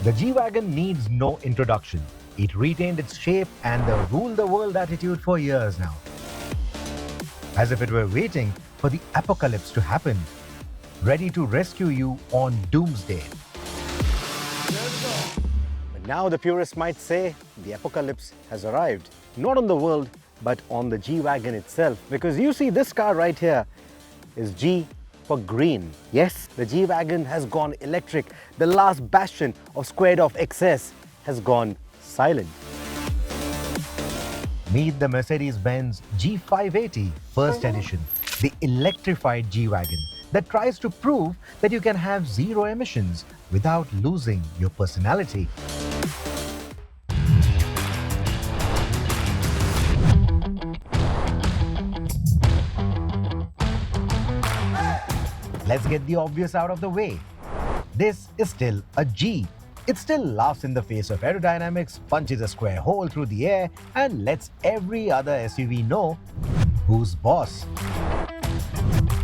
The G-Wagon needs no introduction. It retained its shape and the rule-the-world attitude for years now. As if it were waiting for the apocalypse to happen, ready to rescue you on doomsday. But now the purists might say the apocalypse has arrived. Not on the world, but on the G-Wagon itself. Because you see, this car right here is G for green. Yes, the G-Wagon has gone electric. The last bastion of squared-off excess has gone silent. Meet the Mercedes-Benz G580 First Edition, the electrified G-Wagon that tries to prove that you can have zero emissions without losing your personality. Let's get the obvious out of the way. This is still a G. It still laughs in the face of aerodynamics, punches a square hole through the air, and lets every other SUV know who's boss.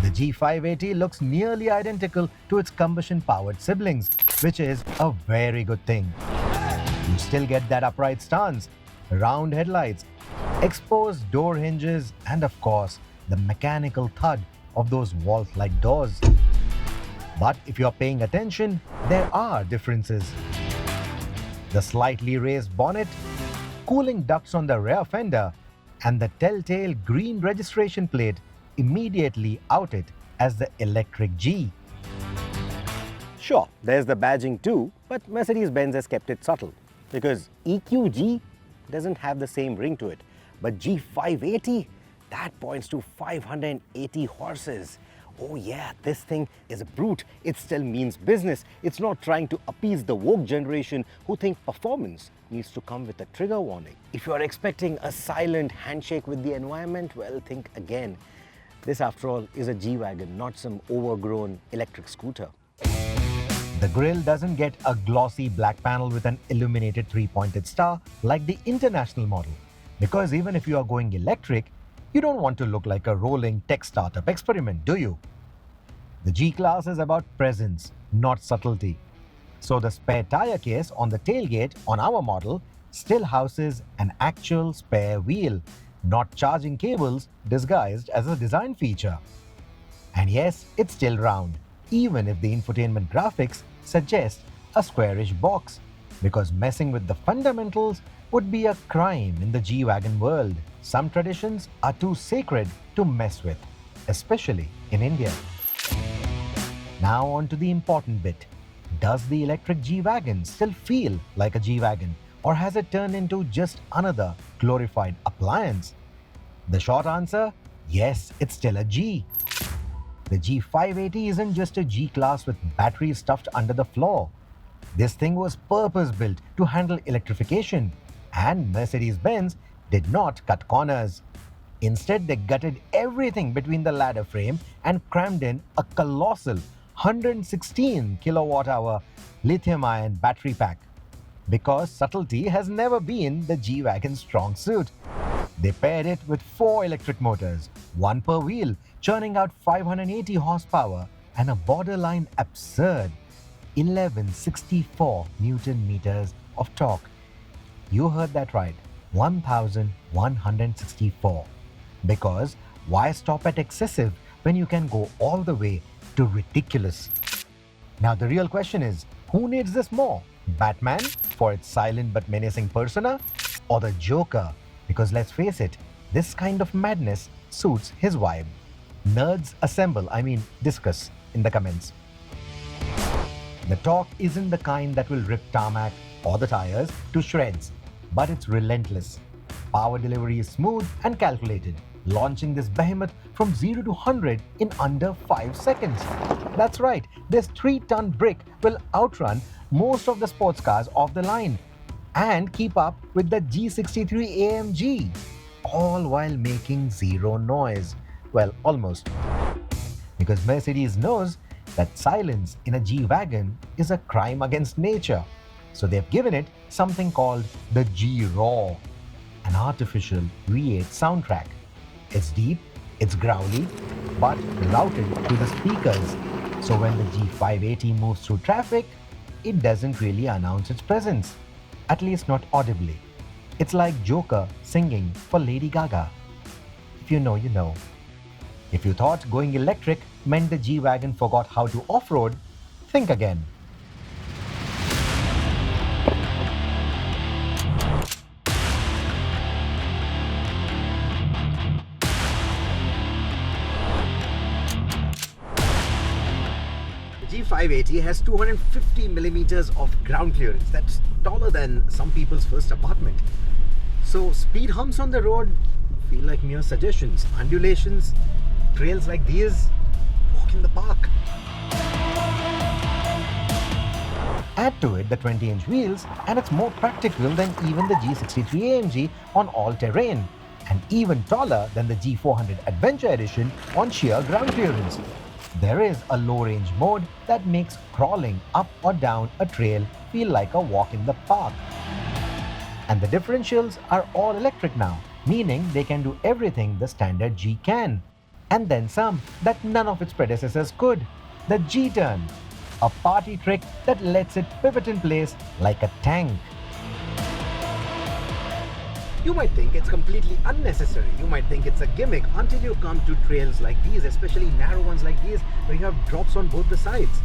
The G580 looks nearly identical to its combustion-powered siblings, which is a very good thing. You still get that upright stance, round headlights, exposed door hinges, and of course, the mechanical thud of those vault-like doors. But if you're paying attention, there are differences. The slightly raised bonnet, cooling ducts on the rear fender, and the telltale green registration plate immediately out it as the electric G. Sure, there's the badging too, but Mercedes-Benz has kept it subtle. Because EQG doesn't have the same ring to it. But G580, that points to 580 horses. Oh yeah, this thing is a brute. It still means business. It's not trying to appease the woke generation who think performance needs to come with a trigger warning. If you are expecting a silent handshake with the environment, well, think again. This, after all, is a G-Wagon, not some overgrown electric scooter. The grille doesn't get a glossy black panel with an illuminated three-pointed star like the international model. Because even if you are going electric, you don't want to look like a rolling tech startup experiment, do you? The G-Class is about presence, not subtlety. So the spare tire case on the tailgate on our model still houses an actual spare wheel, not charging cables disguised as a design feature. And yes, it's still round, even if the infotainment graphics suggest a squarish box, because messing with the fundamentals would be a crime in the G-Wagon world. Some traditions are too sacred to mess with, especially in India. Now on to the important bit. Does the electric G-Wagon still feel like a G-Wagon, or has it turned into just another glorified appliance? The short answer, yes, it's still a G. The G580 isn't just a G-Class with batteries stuffed under the floor. This thing was purpose-built to handle electrification, and Mercedes-Benz did not cut corners. Instead, they gutted everything between the ladder frame and crammed in a colossal 116 kilowatt-hour lithium-ion battery pack. Because subtlety has never been the G-Wagon's strong suit. They paired it with 4 electric motors, one per wheel, churning out 580 horsepower and a borderline absurd 1164 Newton meters of torque. You heard that right, 1164. Because why stop at excessive when you can go all the way to ridiculous? Now the real question is, who needs this more? Batman for its silent but menacing persona, or the Joker? Because let's face it, this kind of madness suits his vibe. Nerds assemble, discuss in the comments. The torque isn't the kind that will rip tarmac or the tires to shreds, but it's relentless. Power delivery is smooth and calculated, launching this behemoth from 0 to 100 in under 5 seconds. That's right, this 3-ton brick will outrun most of the sports cars off the line and keep up with the G63 AMG, all while making zero noise. Well, almost. Because Mercedes knows that silence in a G-Wagon is a crime against nature. So they've given it something called the G-Raw, an artificial V8 soundtrack. It's deep, it's growly, but routed through the speakers, So when the G580 moves through traffic, it doesn't really announce its presence, at least not audibly. It's like Joker singing for Lady Gaga. If you know, you know. If you thought going electric meant the G-Wagon forgot how to off-road, think again. The G580 has 250 millimeters of ground clearance. That's taller than some people's first apartment. So speed humps on the road feel like mere suggestions. Undulations, trails like these, walk in the park. Add to it the 20-inch wheels and it's more practical than even the G63 AMG on all-terrain, and even taller than the G400 Adventure Edition on sheer ground clearance. There is a low-range mode that makes crawling up or down a trail feel like a walk in the park. And the differentials are all electric now, meaning they can do everything the standard G can. And then some that none of its predecessors could. The G-turn, a party trick that lets it pivot in place like a tank. You might think it's completely unnecessary. You might think it's a gimmick until you come to trails like these, especially narrow ones like these where you have drops on both the sides.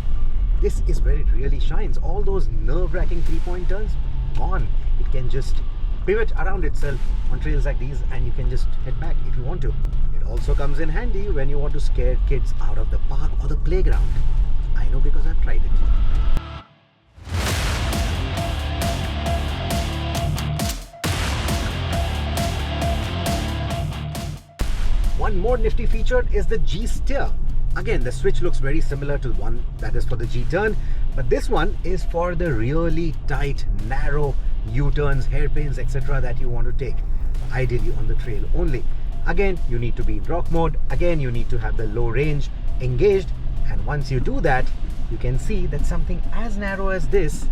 This is where it really shines. All those nerve-wracking three-point turns, gone. It can just pivot around itself on trails like these and you can just head back if you want to. It also comes in handy when you want to scare kids out of the park or the playground. I know because I've tried it. One more nifty feature is the G-steer. Again, the switch looks very similar to the one that is for the G-turn, but this one is for the really tight, narrow U-turns, hairpins, etc. that you want to take, ideally on the trail only. Again, you need to be in rock mode. Again, you need to have the low range engaged, and once you do that, you can see that something as narrow as this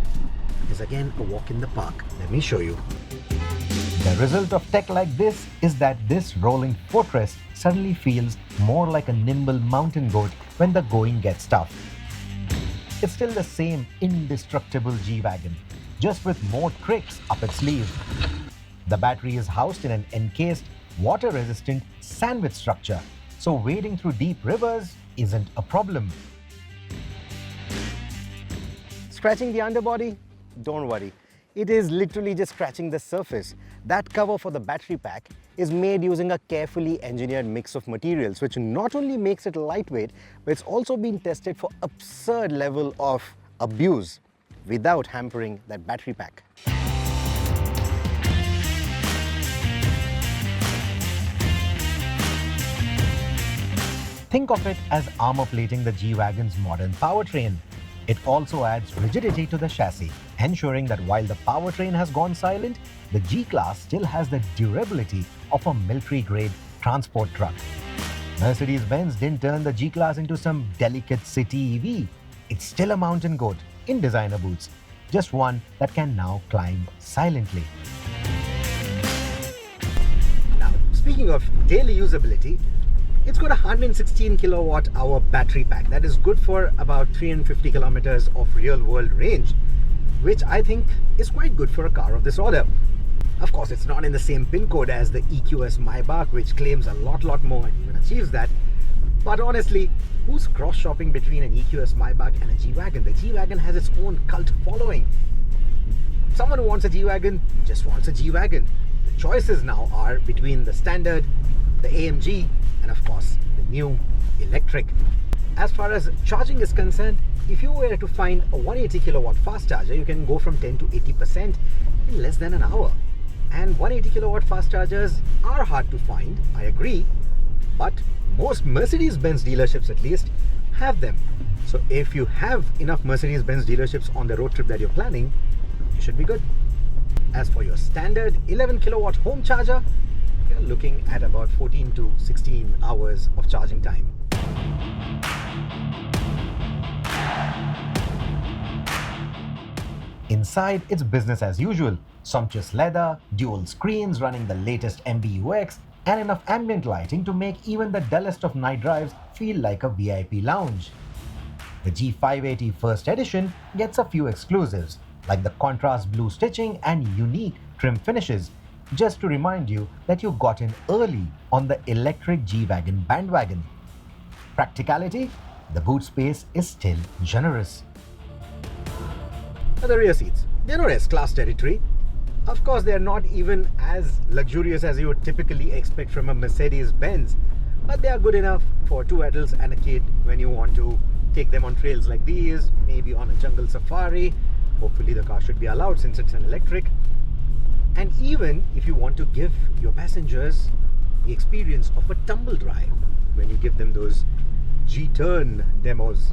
is again a walk in the park. Let me show you. The result of tech like this is that this rolling fortress suddenly feels more like a nimble mountain goat when the going gets tough. It's still the same indestructible G-Wagon, just with more tricks up its sleeve. The battery is housed in an encased, water-resistant sandwich structure, so wading through deep rivers isn't a problem. Scratching the underbody? Don't worry. It is literally just scratching the surface. That cover for the battery pack is made using a carefully engineered mix of materials, which not only makes it lightweight, but it's also been tested for absurd level of abuse without hampering that battery pack. Think of it as armor plating the G-Wagon's modern powertrain. It also adds rigidity to the chassis, ensuring that while the powertrain has gone silent, the G-Class still has the durability of a military-grade transport truck. Mercedes-Benz didn't turn the G-Class into some delicate city EV. It's still a mountain goat in designer boots, just one that can now climb silently. Now, speaking of daily usability, it's got a 116 kilowatt hour battery pack that is good for about 350 kilometers of real world range, which I think is quite good for a car of this order. Of course, it's not in the same pin code as the EQS Maybach, which claims a lot more and even achieves that. But honestly, who's cross-shopping between an EQS Maybach and a G-Wagon? The G-Wagon has its own cult following. Someone who wants a G-Wagon just wants a G-Wagon. The choices now are between the standard, the AMG, and of course, the new electric. As far as charging is concerned, if you were to find a 180 kilowatt fast charger, you can go from 10 to 80% in less than an hour. And 180 kilowatt fast chargers are hard to find, I agree, but most Mercedes-Benz dealerships at least have them. So if you have enough Mercedes-Benz dealerships on the road trip that you're planning, you should be good. As for your standard 11 kilowatt home charger, you're looking at about 14 to 16 hours of charging time. Inside, it's business as usual. Sumptuous leather, dual screens running the latest MBUX, and enough ambient lighting to make even the dullest of night drives feel like a VIP lounge. The G580 First Edition gets a few exclusives, like the contrast blue stitching and unique trim finishes, just to remind you that you got in early on the electric G-Wagon bandwagon. Practicality? The boot space is still generous. The rear seats, they're not S-Class territory. Of course, they're not even as luxurious as you would typically expect from a Mercedes-Benz, but they are good enough for two adults and a kid when you want to take them on trails like these, maybe on a jungle safari. Hopefully the car should be allowed since it's an electric. And even if you want to give your passengers the experience of a tumble drive when you give them those G-turn demos.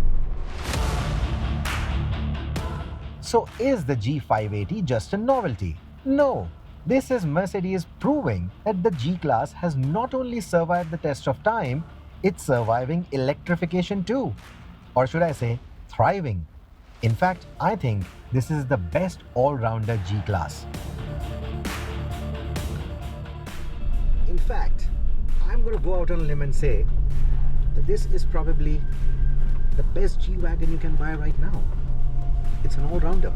So is the G580 just a novelty? No. This is Mercedes proving that the G-Class has not only survived the test of time, it's surviving electrification too. Or should I say, thriving. In fact, I think this is the best all-rounder G-Class. In fact, I'm going to go out on a limb and say that this is probably the best G-Wagon you can buy right now. It's an all-rounder.